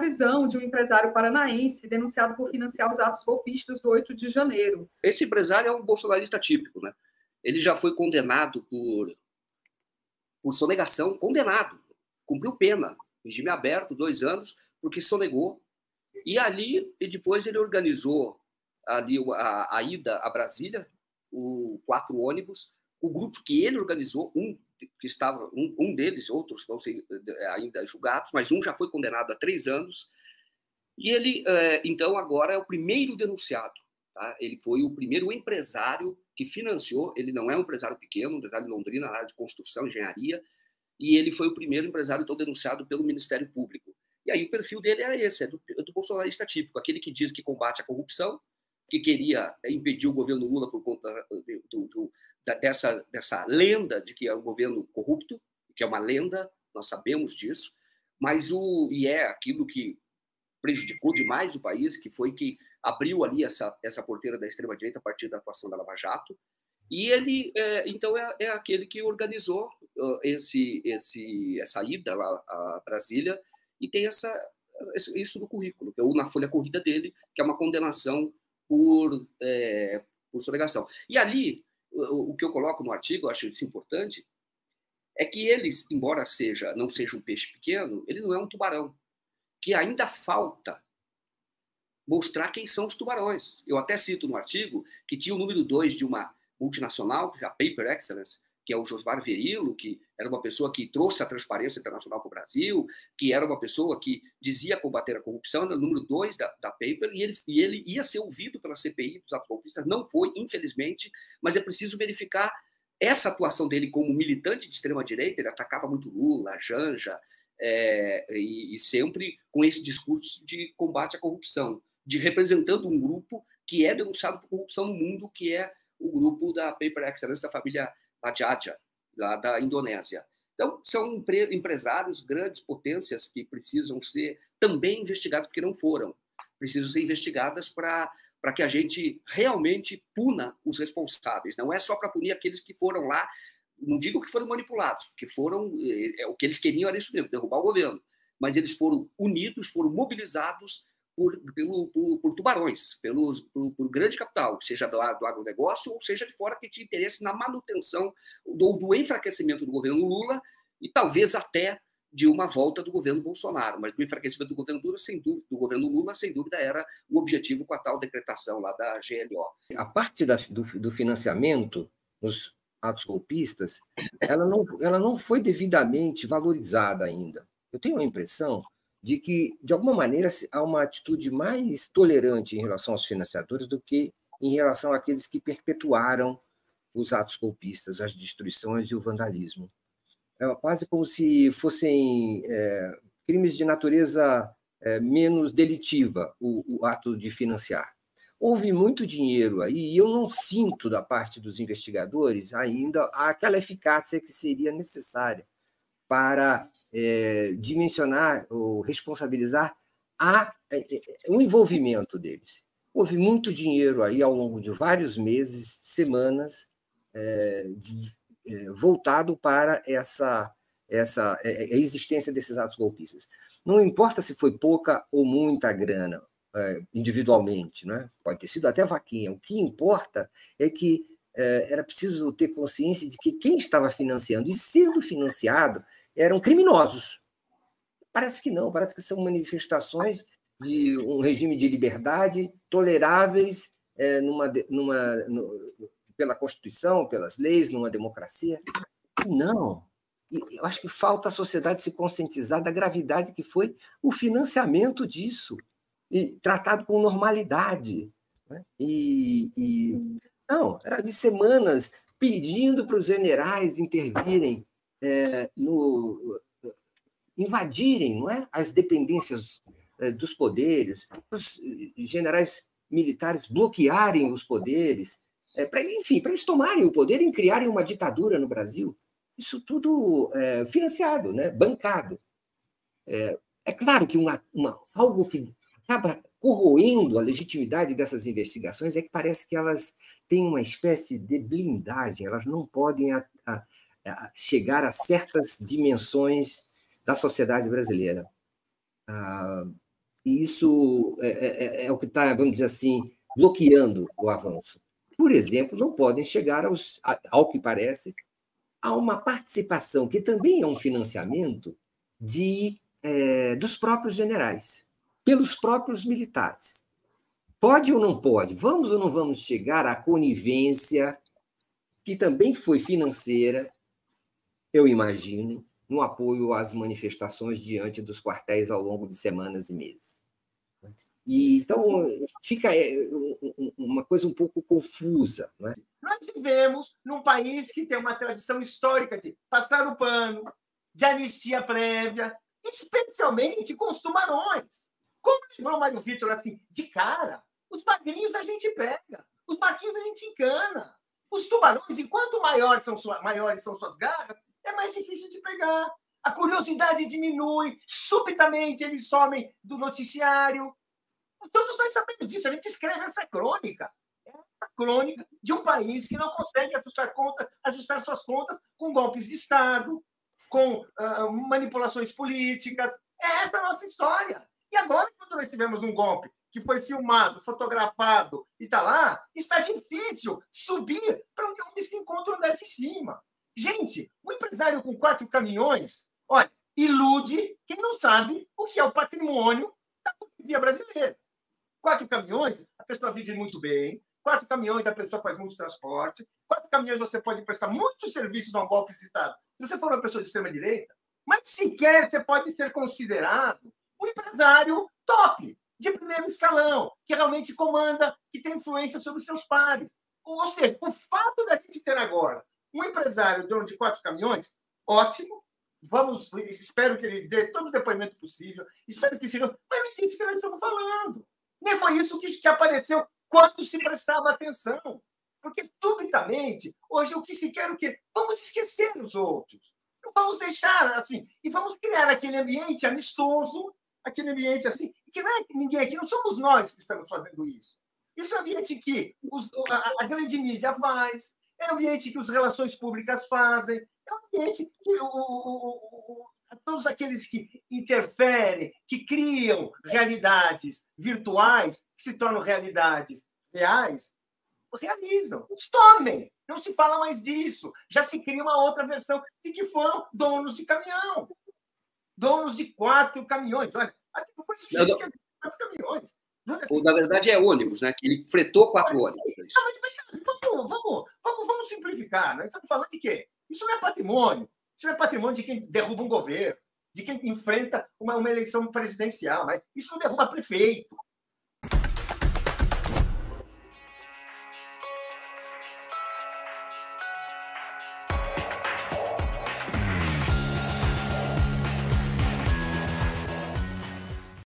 prisão de um empresário paranaense denunciado por financiar os atos golpistas do 8 de janeiro. Esse empresário é um bolsonarista típico, né? Ele já foi condenado por sonegação, condenado, cumpriu pena, regime aberto, 2 anos, porque sonegou. E ali, e depois ele organizou ali a ida a Brasília, 4 ônibus, o grupo que ele organizou, um deles, outros estão ainda julgados, mas um já foi condenado a 3 anos, e ele, então, agora é o primeiro denunciado. Tá? Ele foi o primeiro empresário que financiou, ele não é um empresário pequeno, um empresário de Londrina, na área de construção, engenharia, e ele foi o primeiro empresário então denunciado pelo Ministério Público. E aí o perfil dele era esse, é do bolsonarista típico, aquele que diz que combate a corrupção, que queria impedir o governo Lula por conta dessa lenda de que é um governo corrupto, que é uma lenda, nós sabemos disso, mas é aquilo que prejudicou demais o país, que foi que abriu ali essa porteira da extrema-direita a partir da atuação da Lava Jato, e ele, então, é aquele que organizou essa ida lá a Brasília e tem isso no currículo, ou na folha corrida dele, que é uma condenação por sonegação. E ali, o que eu coloco no artigo, eu acho isso importante, é que eles, embora não seja um peixe pequeno, ele não é um tubarão, que ainda falta mostrar quem são os tubarões. Eu até cito no artigo que tinha o número 2 de uma multinacional, a Paper Excellence, que é o Josmar Verilo, que era uma pessoa que trouxe a transparência internacional para o Brasil, que era uma pessoa que dizia combater a corrupção, era o número 2 da Paper, e ele ia ser ouvido pela CPI dos atos golpistas, não foi, infelizmente, mas é preciso verificar essa atuação dele como militante de extrema-direita. Ele atacava muito Lula, Janja, e sempre com esse discurso de combate à corrupção, de representando um grupo que é denunciado por corrupção no mundo, que é o grupo da Paper Excellence da família Bajajah, lá da Indonésia. Então, são empresários, grandes potências que precisam ser também investigados, porque não foram. Precisam ser investigadas para que a gente realmente puna os responsáveis. Não é só para punir aqueles que foram lá, não digo que foram manipulados, porque o que eles queriam era isso mesmo, derrubar o governo. Mas eles foram unidos, foram mobilizados por tubarões, por grande capital, seja do agronegócio ou seja de fora, que tinha interesse na manutenção do enfraquecimento do governo Lula e talvez até de uma volta do governo Bolsonaro, mas do enfraquecimento do governo Lula, sem dúvida, era o objetivo com a tal decretação lá da GLO. A parte do financiamento nos atos golpistas, ela não foi devidamente valorizada ainda. Eu tenho a impressão de que, de alguma maneira, há uma atitude mais tolerante em relação aos financiadores do que em relação àqueles que perpetuaram os atos golpistas, as destruições e o vandalismo. É quase como se fossem crimes de natureza menos delitiva, o ato de financiar. Houve muito dinheiro aí, e eu não sinto, da parte dos investigadores, ainda aquela eficácia que seria necessária para dimensionar ou responsabilizar o envolvimento deles. Houve muito dinheiro aí ao longo de vários meses, semanas, voltado para a existência desses atos golpistas. Não importa se foi pouca ou muita grana individualmente, né? Pode ter sido até vaquinha. O que importa é que era preciso ter consciência de que quem estava financiando e sendo financiado eram criminosos. Parece que não, parece que são manifestações de um regime de liberdade toleráveis pela Constituição, pelas leis, numa democracia. E não. Eu acho que falta a sociedade se conscientizar da gravidade que foi o financiamento disso, e tratado com normalidade. Né? Não, era de semanas pedindo para os generais intervirem, invadirem, não é? As dependências dos poderes, os generais militares bloquearem os poderes, para eles tomarem o poder e criarem uma ditadura no Brasil. Isso tudo financiado, né? Bancado. É claro que algo que acaba corroendo a legitimidade dessas investigações é que parece que elas têm uma espécie de blindagem, elas não podem chegar a certas dimensões da sociedade brasileira. E isso é o que está, vamos dizer assim, bloqueando o avanço. Por exemplo, não podem chegar ao que parece, a uma participação, que também é um financiamento dos próprios generais, pelos próprios militares. Pode ou não pode? Vamos ou não vamos chegar à conivência, que também foi financeira, eu imagino, no apoio às manifestações diante dos quartéis ao longo de semanas e meses. E, então, fica uma coisa um pouco confusa. Não é? Nós vivemos num país que tem uma tradição histórica de passar o pano, de anistia prévia, especialmente com os tubarões. Como lembrou o Mário Vitor, assim, de cara, os magrinhos a gente pega, os barquinhos a gente encana. Os tubarões, enquanto maiores são suas garras, é mais difícil de pegar. A curiosidade diminui, subitamente eles somem do noticiário. Todos nós sabemos disso, a gente escreve essa crônica. É a crônica de um país que não consegue ajustar suas contas com golpes de Estado, com manipulações políticas. É essa a nossa história. E agora, quando nós tivemos um golpe que foi filmado, fotografado e está lá, está difícil subir para onde se encontra o andar de cima. Gente, um empresário com 4 caminhões, olha, ilude quem não sabe o que é o patrimônio da burguesia brasileira. 4 caminhões, a pessoa vive muito bem. 4 caminhões, a pessoa faz muito transporte. 4 caminhões, você pode prestar muitos serviços a um golpe de Estado. Se você for uma pessoa de extrema-direita, mas sequer você pode ser considerado um empresário top, de primeiro escalão, que realmente comanda, que tem influência sobre os seus pares. Ou seja, o fato da gente ter agora um empresário dono de 4 caminhões, ótimo. Espero que ele dê todo o depoimento possível. Espero que seja. Mas não é isso que nós estamos falando. Nem foi isso que apareceu quando se prestava atenção. Porque, subitamente, hoje o que se quer é o quê? Vamos esquecer os outros. Não vamos deixar assim. E vamos criar aquele ambiente amistoso, aquele ambiente assim, que não é ninguém aqui, não somos nós que estamos fazendo isso. Isso é um ambiente que a grande mídia faz, é um ambiente que as relações públicas fazem, é um ambiente que todos aqueles que interferem, que criam realidades virtuais, que se tornam realidades reais, realizam. Tomem! Não se fala mais disso. Já se cria uma outra versão de que foram donos de caminhão. Donos de 4 caminhões. Olha, até depois gente que é de 4 caminhões. Na verdade, é ônibus, né? Que ele fretou 4 ônibus. Vamos simplificar. Nós estamos falando de quê? Isso não é patrimônio. Isso não é patrimônio de quem derruba um governo, de quem enfrenta uma eleição presidencial. Mas isso não derruba prefeito.